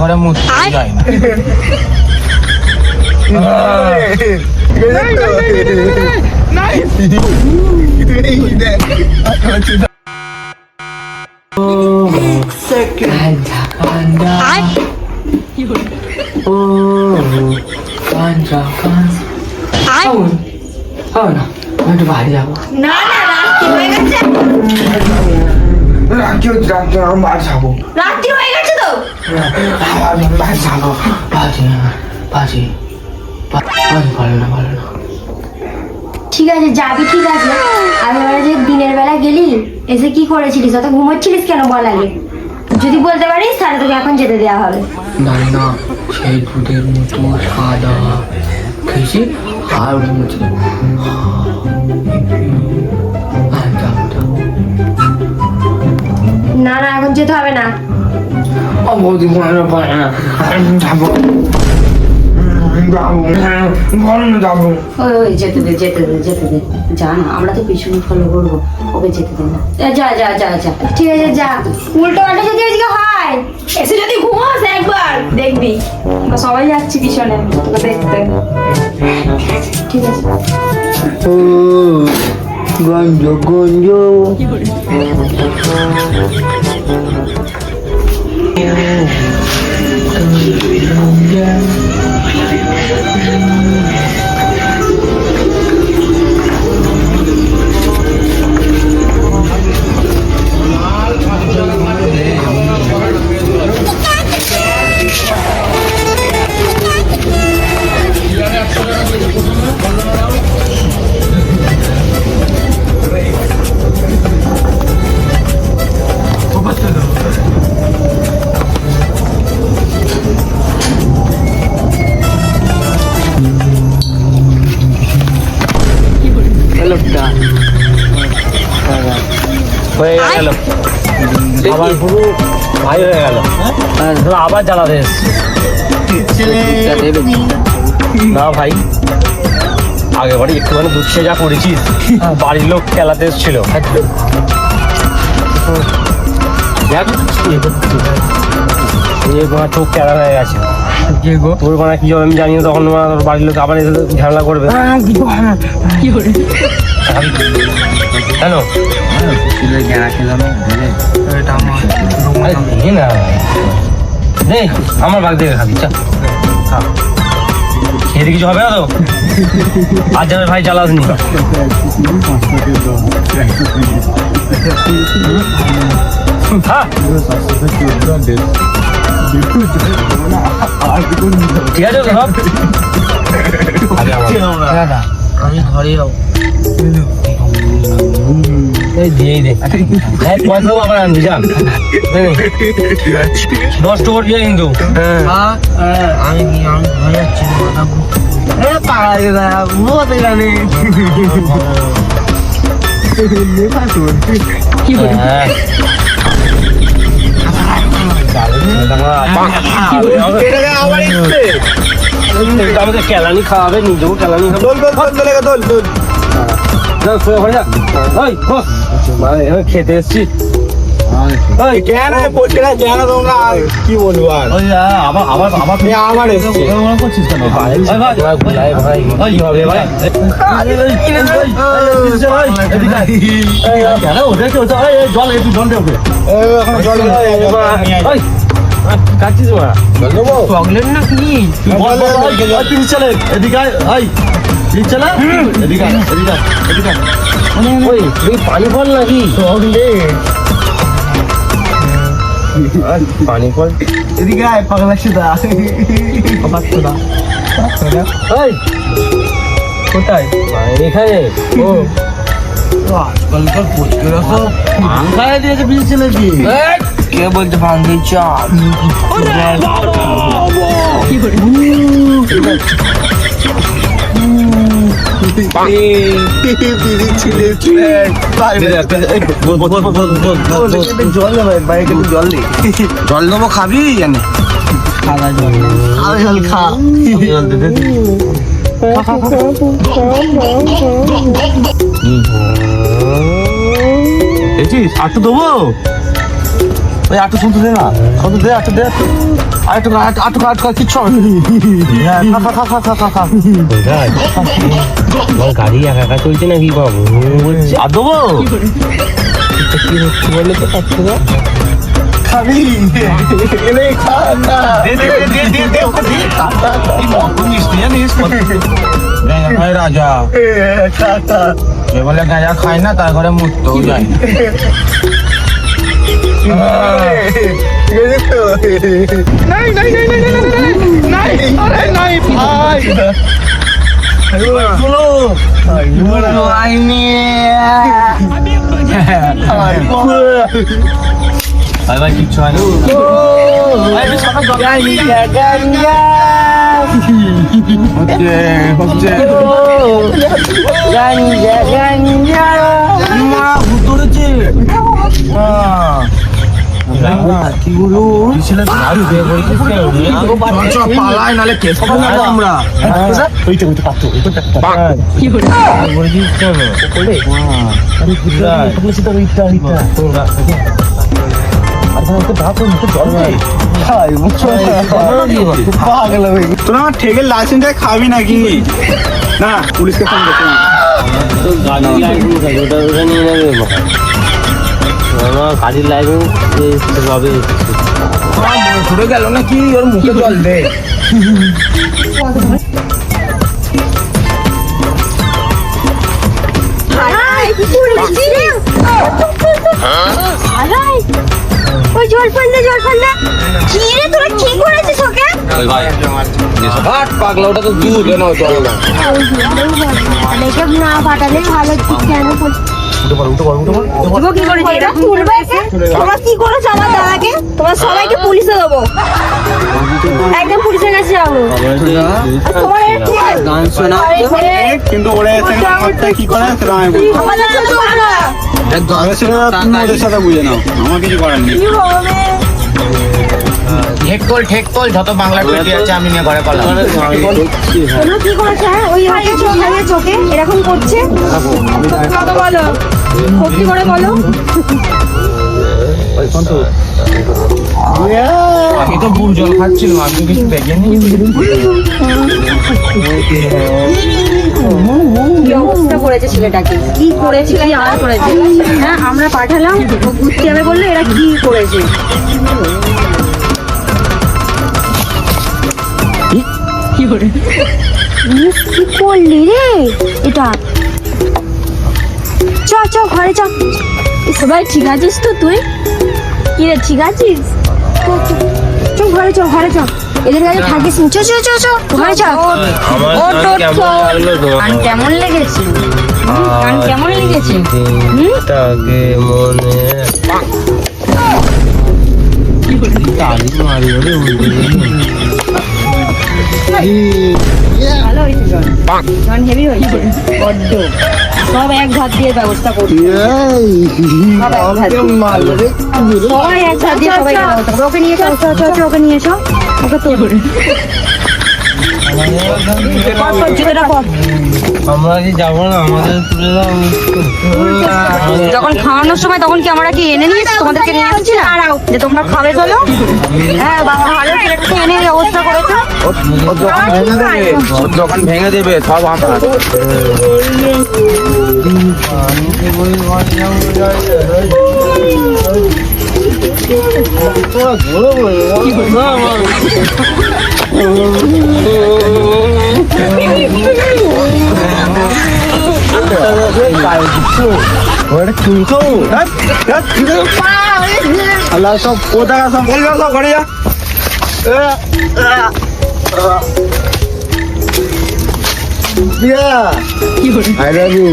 ঘরে মুখ যায় না। একটু বাড়ি যাবো। না না রাত্রি হয়ে গেছে, বাড়ি যাবো। রাত্রি হয়ে গেছে তো। বাড়ি যাবো। বাজি ভালো না। ঠিক আছে যাবি, ঠিক আছে। আর ওরা যে দিনের বেলা গেলি, এসে কি করেছিলিস? অত ঘুমোচ্ছিলিস কেন বল আগে। যদি বলতে পারিস তাহলে তোকে এখন যেতে দেওয়া হবে। না সেই দুধের মতো সাদা খেয়েছি আর ঘুমোচ্ছিল। না না এখন যেতে হবে না। বৌদি যাবো। যাবো। ওই যেতে দে যা না, আমরা তো পিছনে ফলো করবো, ওকে যেতে দে না। যা ঠিক আছে যা। উল্টো পাল্টা যদি আজকে হয়, এসে যদি ঘুমাস একবার দেখবি আমরা সবাই যাচ্ছি পিছনে তোকে দেখতে। ঠিক আছে গঞ্জ হয়ে গেল, আবার পুরো ভাই হয়ে গেল। আবার জ্বালাতে না ভাই, আগে বাড়ি একটুখানি দুধ যা করেছিস, বাড়ির লোক খেলাতে এসেছিল। চোখ কেলা হয়ে গেছে। তোর মানে কি হবে আমি জানি না, তখন বাড়ির লোক আবার এসে ঝামেলা করবে। কেন আমার বাঘ দেখে খাবি, খেতে কিছু হবে না তো? আর যাবে ভাই জ্বালাসনি। ঠিক আছে সব আমি ঘরে যাবো। দিয়ে দে পয়সা আবার আনবি যান, 10 টাকা দিয়ে কিন্তু। আমি ঘরে যাচ্ছি আমাদের কেলানি খাওয়াবে, নিজেও কেলানি খেতে এসছি। কি বলবো আবার এসছি কাটছিস চকলেট না কি চলে এদিকে চলে এদিকে পানি ফল নাকি পানি ফল এদিকে পাগলা কোথায় এখানে? ও আজকালকার পুচকে ভাঙায় দিয়েছে বিশেষ ছেলেছি। কে বলছে ভাঙি চাপ জল দেবো, খাবি জানি জল খা আর তো দেবো ওই আটু শুনতে দে না, শুনতে দে, আটু দে, আটু কিচ্ছু হবে না। খা খা খা খা খা খা। আমার গাড়ি একা একা চলছে নাকি বাবু বলছে আর দেবো কি হচ্ছে বলে তো পাচ্ছি না। খাবি এলে খা না, দে দে দে দে দে ওকে দে। মিষ্টি জানিস ভাই রাজা খা খা, যে বলে গাঁজা খায় না তার ঘরে মুততেও যায় না। নাই নাই নাই নাই নাই আরে নাই ভাই বলো ভাই ভাই কিচ্ছু হয় কি বলো পালাই নালে কেস আমরা ওইটা ওইটা পাচ্ছ তোরা আমার ঠেকের লাইসেন্সটা খাবি নাকি না? পুলিশকে ফোন করতে গাড়ির লাইসেন্স কবে ছুটে গেল নাকি? ওর মুখে জল দে। ওই জল ফেললে কি রে তোরা কি করেছিস ওকে? পাগলা ওটা তো দুধ কেন জল না মেকআপ না ফাটালে ভালো কেন কি করেছে এটা? তুলবে একে? তোমরা কি করেছো আমার দাদাকে? তোমরা সবাইকে পুলিশে দেবো, একদম পুলিশের কাছে যাবো। তোমার গান শোনা কিন্তু ওরা কি করে সেটা আমি ওদের সাথে বুঝে নাও, আমার কিছু করার নেই। ঠেকতল যত বাংলা পেটি আছে আমি নিয়ে ঘরে পালাম। তোমরা কি করেছো? হ্যাঁ ওই হাতে চোখে এরকম করছে, কত বলো ভক্তি করে বলো। আমি তো বুড় জল খাচ্ছিলাম, আমি কিছু দেখিনি। কি অবস্থা করেছে ছেলেটাকে, কি করেছে কি আর করেছে? হ্যাঁ আমরা পাঠালাম, ও ঘুরতে যাবে বললে এরা কি করেছে? কি করলি রে এটা? চ ঘরে চ। সবাই ঠিক আছিস তো তুই? কি রে ঠিক আছিস? চ ঘরে চ এদের কাছে থাকিস চ ঘরে চ। গান কেমন লেগেছে? গান কেমন লেগেছে? তাকে মনে তালি মারি ওরে ভালো হয়েছে গান হেভি হয়েছে বড্ড। সব এক ঘাত দিয়ে ব্যবস্থা করছি, সবাই এক ঘাত দিয়ে সবাই ওকে নিয়ে ওকে নিয়ে এসো, ওকে তো আমরা কি যাবো না? আমাদের তুলে দাও। যখন খাওয়ানোর সময় তখন কি আমরা কি এনে নিয়ে তোমাদেরকে নিয়ে আসছি না যে তোমরা খাবে চলো? হ্যাঁ ভালো ছেলেটাকে এনে ব্যবস্থা করেছো। দোকান ভেঙে দেবে সব আমার। আল্লাহ সব কোথায় সব বলবে সব ঘরে যা। I love you.